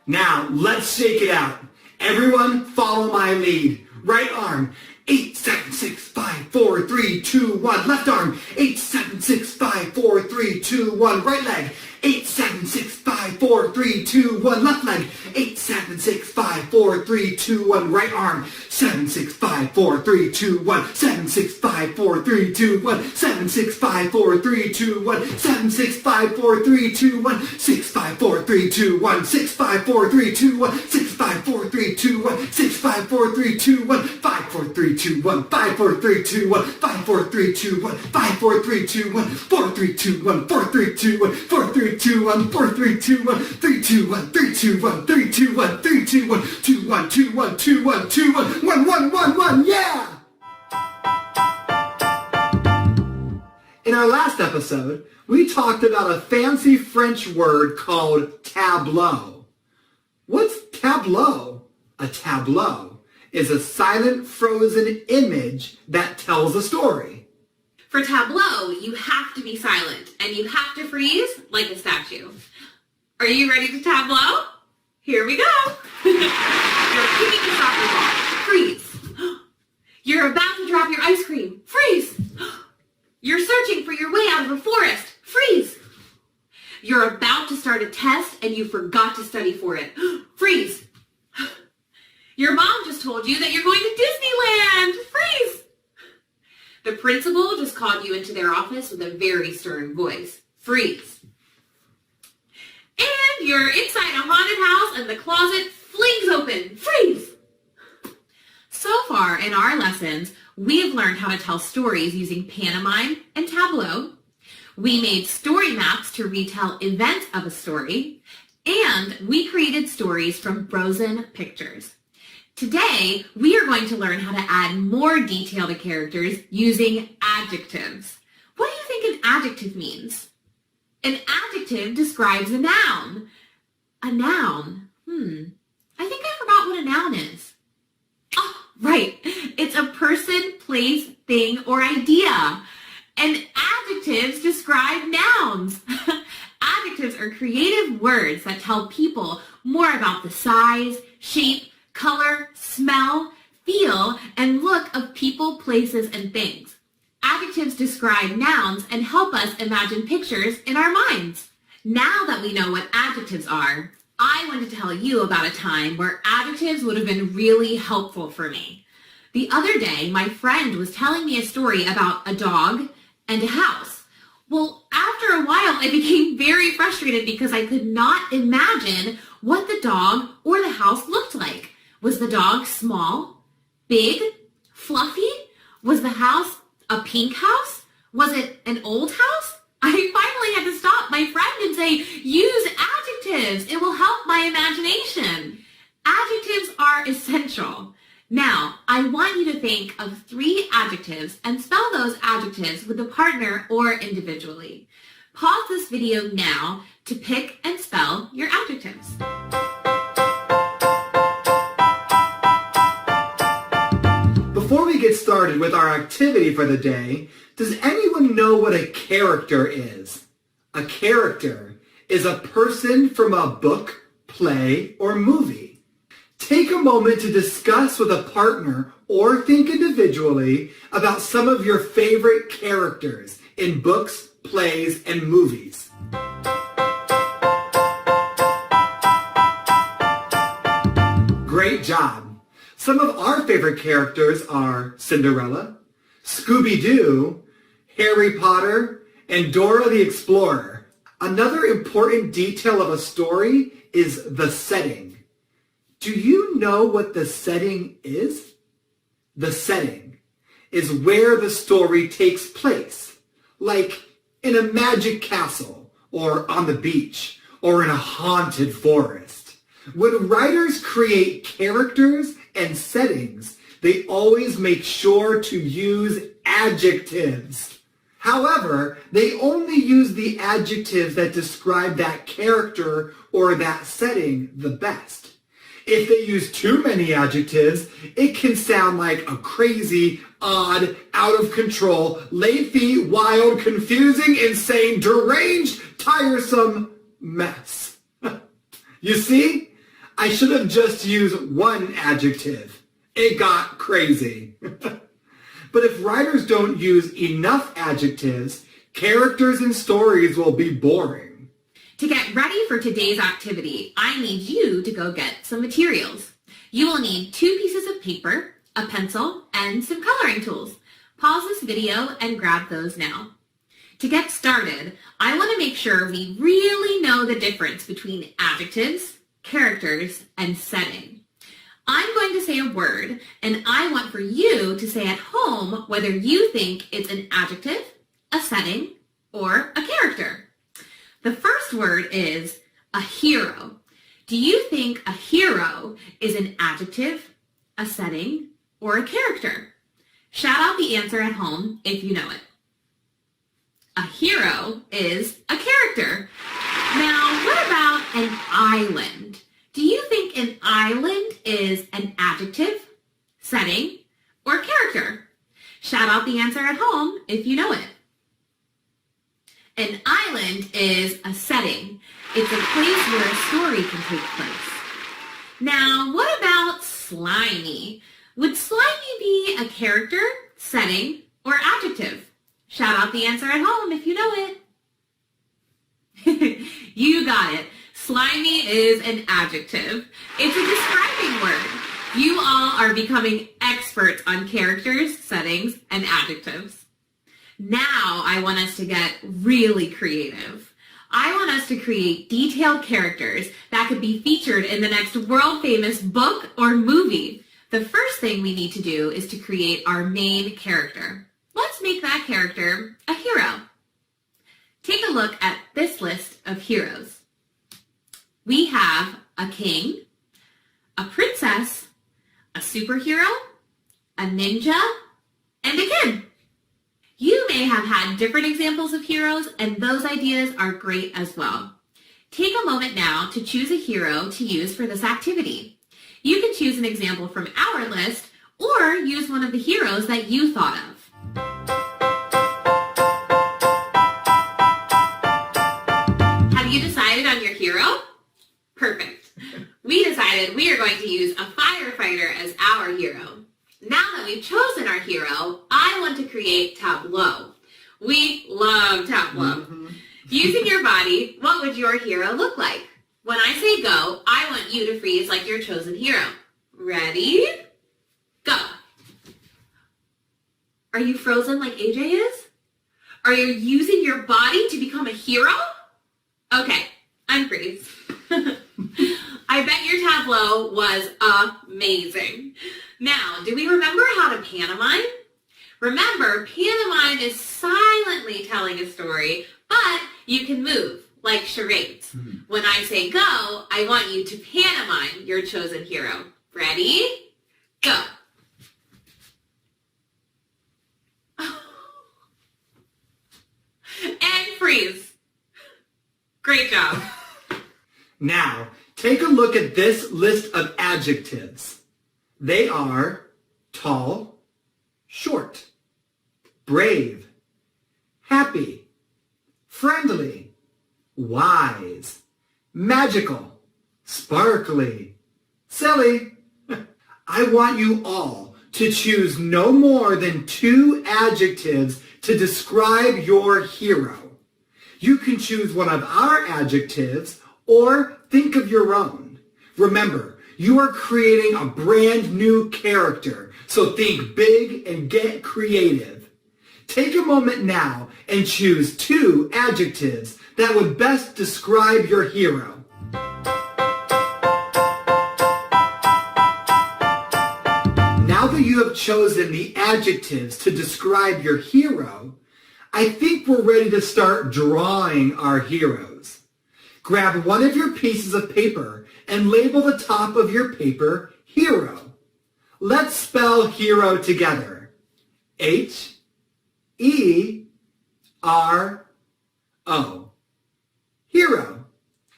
Now, let's shake it out. Everyone follow my lead. Right arm, 8, 7, 6, 5, 4, 3, 2, 1. Left arm, 8, 7, 6, 5, 4, 3, 2, 1. Right leg, 8, 7, 6, 5, 4, 3, 2, 1. Left leg, 8, 7, 6, 5, 4, 3, 2, 1. Right arm, 7, 6, 5, 4, 3, 2, 1. 7, 6, 5, 4, 3, 2, 1. 7, 6, 5, 4, 3, 2, 1. 7, 6, 5, 4, 3, 2, 1. 6, 5, 4, 3, 2, 1. 6, 5, 4, 3, 2, 1. 6, 5, 4, 3, 2, 1. 6, 5, 4, 3, 2, 1. 5, 4, 3, 2, 1. 5, 4, 3, 2, 1. 5, 4, 3, 2, 1. 5, 4, 3, 2, 1. 4, 3, 2, 1. 4, 3, 2, 1. 4, 3, 2, 1. 4, 3, 2, 1. 3, 2, 1. 3, 2, 1. 3, 2, 1. 3, 2, 1. 2, 1, 2, 1, 2, 1, 2, 1. 1, 1, 1, 1. Yeah! In our last episode, we talked about a fancy French word called tableau. What's tableau? A tableau is a silent, frozen image that tells a story. For tableau, you have to be silent, and you have to freeze like a statue. Are you ready to tableau? Here we go. You're kicking the soccer ball. Freeze. You're about to drop your ice cream. Freeze. You're searching for your way out of a forest. Freeze. You're about to start a test, and you forgot to study for it. Freeze. Your mom just told you that you're going to Disneyland. Freeze. The principal just called you into their office with a very stern voice. Freeze. And you're inside a haunted house and the closet flings open. Freeze. So far in our lessons, we have learned how to tell stories using pantomime and tableau. We made story maps to retell events of a story, and we created stories from frozen pictures. Today, we are going to learn how to add more detail to characters using adjectives. What do you think an adjective means? An adjective describes a noun. A noun. I think I forgot what a noun is. Oh, right. It's a person, place, thing, or idea. And adjectives describe nouns. Adjectives are creative words that tell people more about the size, shape, color, smell, feel, and look of people, places, and things. Adjectives describe nouns and help us imagine pictures in our minds. Now that we know what adjectives are, I want to tell you about a time where adjectives would have been really helpful for me. The other day, my friend was telling me a story about a dog and a house. Well, after a while, I became very frustrated because I could not imagine what the dog or the house looked like. Was the dog small, big, fluffy? Was the house a pink house? Was it an old house? I finally had to stop my friend and say, use adjectives. It will help my imagination. Adjectives are essential. Now, I want you to think of 3 adjectives and spell those adjectives with a partner or individually. Pause this video now to pick and spell your adjectives. Before we get started with our activity for the day, does anyone know what a character is? A character is a person from a book, play, or movie. Take a moment to discuss with a partner or think individually about some of your favorite characters in books, plays, and movies. Great job! Some of our favorite characters are Cinderella, Scooby-Doo, Harry Potter, and Dora the Explorer. Another important detail of a story is the setting. Do you know what the setting is? The setting is where the story takes place, like in a magic castle, or on the beach, or in a haunted forest. When writers create characters and settings, they always make sure to use adjectives. However, they only use the adjectives that describe that character or that setting the best. If they use too many adjectives, it can sound like a crazy, odd, out of control, late feet, wild, confusing, insane, deranged, tiresome mess. You see? I should have just used one adjective. It got crazy. But if writers don't use enough adjectives, characters and stories will be boring. To get ready for today's activity, I need you to go get some materials. You will need 2 pieces of paper, a pencil, and some coloring tools. Pause this video and grab those now. To get started, I want to make sure we really know the difference between adjectives, characters, and setting. I'm going to say a word, and I want for you to say at home whether you think it's an adjective, a setting, or a character. The first word is a hero. Do you think a hero is an adjective, a setting, or a character? Shout out the answer at home if you know it. A hero is a character. Now, what about an island? Do you think an island is an adjective, setting, or character? Shout out the answer at home if you know it. An island is a setting. It's a place where a story can take place. Now, what about slimy? Would slimy be a character, setting, or adjective? Shout out the answer at home if you know it. You got it. Slimy is an adjective. It's a describing word. You all are becoming experts on characters, settings, and adjectives. Now I want us to get really creative. I want us to create detailed characters that could be featured in the next world-famous book or movie. The first thing we need to do is to create our main character. Let's make that character a hero. Take a look at this list of heroes. We have a king, a princess, a superhero, a ninja, and a kid. You may have had different examples of heroes, and those ideas are great as well. Take a moment now to choose a hero to use for this activity. You can choose an example from our list or use one of the heroes that you thought of. Have you decided on your hero? Perfect. We decided we are going to use a firefighter as our hero. Now that we've chosen our hero, I want to create Tableau. We love Tableau. Using your body, what would your hero look like? When I say go, I want you to freeze like your chosen hero. Ready? Go. Are you frozen like AJ is? Are you using your body to become a hero? Okay, unfreeze. I bet your Tableau was amazing. Now, do we remember how to pantomime? Remember, pantomime is silently telling a story, but you can move, like charades. When I say go, I want you to pantomime your chosen hero. Ready? Go. And freeze. Great job. Now, take a look at this list of adjectives. They are tall, short, brave, happy, friendly, wise, magical, sparkly, silly. I want you all to choose no more than 2 adjectives to describe your hero. You can choose one of our adjectives or think of your own. Remember, you are creating a brand new character, so think big and get creative. Take a moment now and choose 2 adjectives that would best describe your hero. Now that you have chosen the adjectives to describe your hero, I think we're ready to start drawing our heroes. Grab one of your pieces of paper and label the top of your paper hero. Let's spell hero together. H-E-R-O. Hero.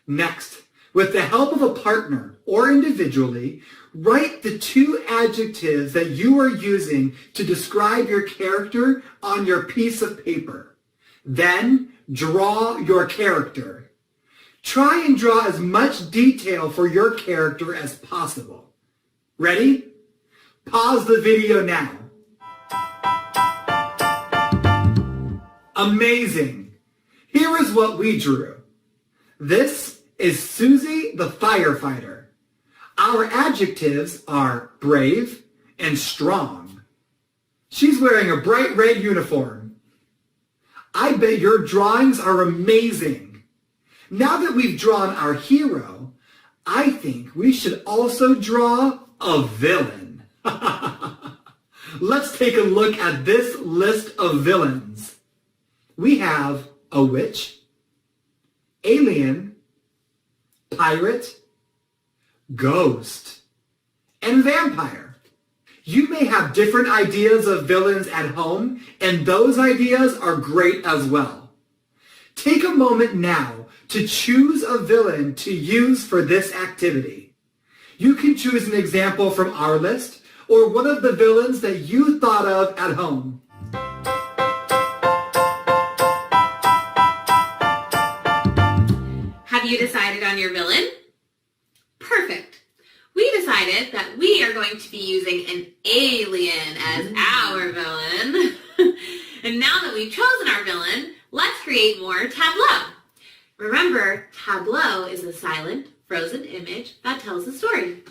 Next, with the help of a partner or individually, write the 2 adjectives that you are using to describe your character on your piece of paper. Then, draw your character. Try and draw as much detail for your character as possible. Ready? Pause the video now. Amazing! Here is what we drew. This is Susie the firefighter. Our adjectives are brave and strong. She's wearing a bright red uniform. I bet your drawings are amazing. Now that we've drawn our hero, I think we should also draw a villain. Let's take a look at this list of villains. We have a witch, alien, pirate, ghost, and vampire. You may have different ideas of villains at home, and those ideas are great as well. Take a moment now to choose a villain to use for this activity. You can choose an example from our list or one of the villains that you thought of at home. Have you decided on your villain? Perfect. We decided that we are going to be using an alien as our villain. And now that we've chosen our villain, let's create more tableau. Remember, tableau is a silent, frozen image that tells a story.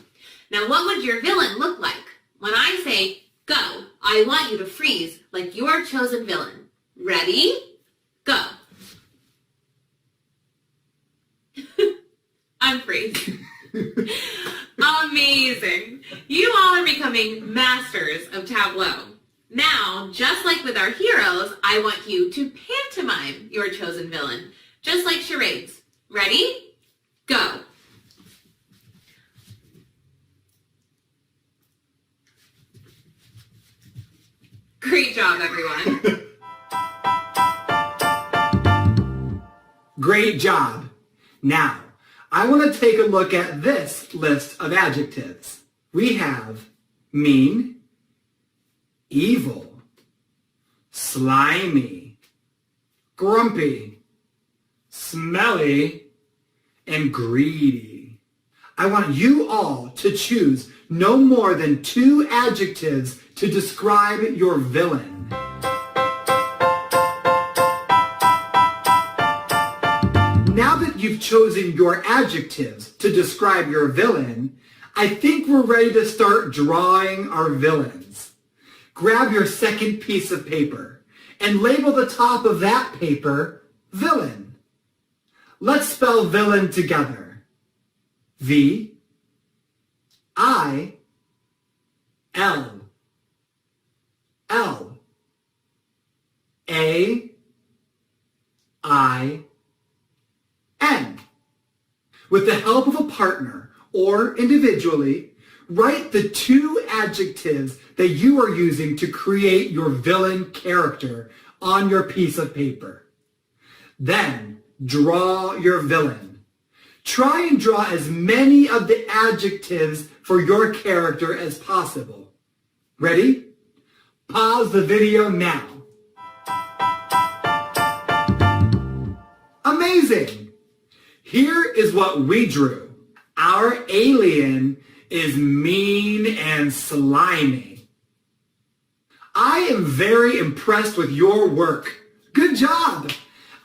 Now, what would your villain look like? When I say go, I want you to freeze like your chosen villain. Ready? Go. Unfreeze. Amazing. You all are becoming masters of tableau. Now, just like with our heroes, I want you to pantomime your chosen villain, just like charades. Ready? Go. Great job, everyone. Great job. Now, I want to take a look at this list of adjectives. We have mean, evil, slimy, grumpy, smelly, and greedy. I want you all to choose no more than 2 adjectives to describe your villain. Now that you've chosen your adjectives to describe your villain, I think we're ready to start drawing our villains. Grab your second piece of paper and label the top of that paper villain. Let's spell villain together. V-I-L-L-A-I-N. With the help of a partner or individually, write the 2 adjectives that you are using to create your villain character on your piece of paper. Then, draw your villain. Try and draw as many of the adjectives for your character as possible. Ready? Pause the video now. Amazing! Here is what we drew. Our alien is mean and slimy. I am very impressed with your work. Good job!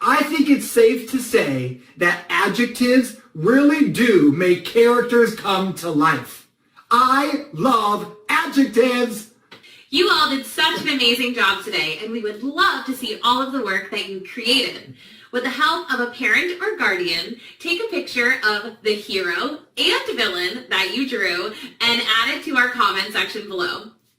I think it's safe to say that adjectives really do make characters come to life. I love adjectives! You all did such an amazing job today, and we would love to see all of the work that you created. With the help of a parent or guardian, take a picture of the hero and villain that you drew and add it to our comment section below.